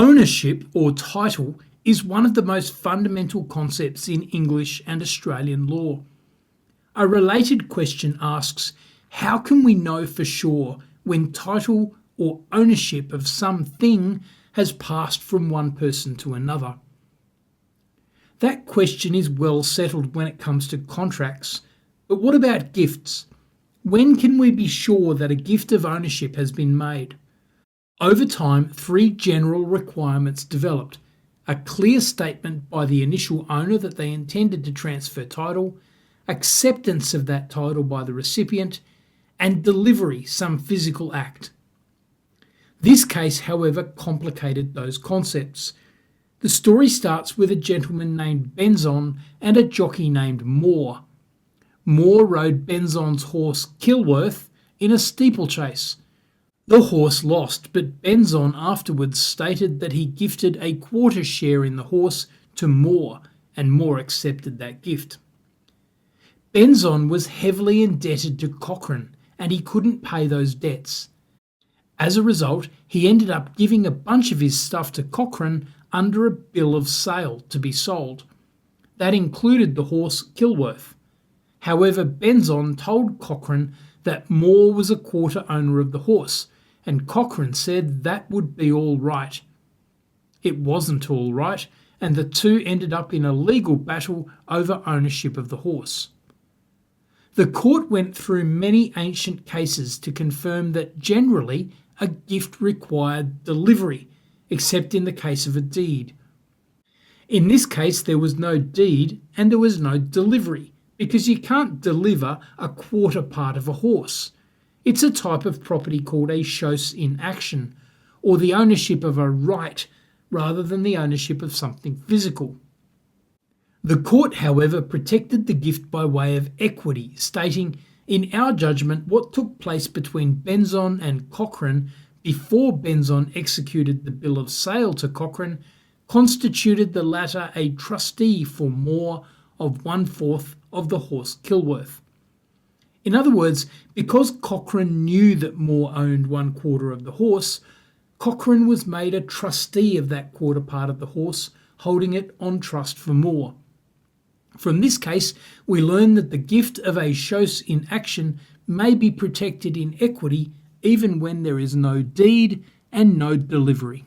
Ownership or title is one of the most fundamental concepts in English and Australian law. A related question asks, how can we know for sure when title or ownership of something has passed from one person to another? That question is well settled when it comes to contracts, but what about gifts? When can we be sure that a gift of ownership has been made? Over time, three general requirements developed: a clear statement by the initial owner that they intended to transfer title, acceptance of that title by the recipient, and delivery, some physical act. This case, however, complicated those concepts. The story starts with a gentleman named Benzon and a jockey named Moore. Moore rode Benzon's horse Kilworth in a steeplechase. The horse lost, but Benzon afterwards stated that he gifted a quarter share in the horse to Moore, and Moore accepted that gift. Benzon was heavily indebted to Cochrane, and he couldn't pay those debts. As a result, he ended up giving a bunch of his stuff to Cochrane under a bill of sale to be sold. That included the horse Kilworth. However, Benzon told Cochrane that Moore was a quarter owner of the horse, and Cochrane said that would be all right. It wasn't all right, and the two ended up in a legal battle over ownership of the horse. The court went through many ancient cases to confirm that generally a gift required delivery, except in the case of a deed. In this case, there was no deed and there was no delivery, because you can't deliver a quarter part of a horse. It's a type of property called a chose in action, or the ownership of a right rather than the ownership of something physical. The court, however, protected the gift by way of equity, stating, in our judgment, what took place between Benzon and Cochrane before Benzon executed the bill of sale to Cochrane constituted the latter a trustee for Moore of 1/4 of the horse Kilworth. In other words, because Cochrane knew that Moore owned 1/4 of the horse, Cochrane was made a trustee of that quarter part of the horse, holding it on trust for Moore. From this case, we learn that the gift of a chose in action may be protected in equity even when there is no deed and no delivery.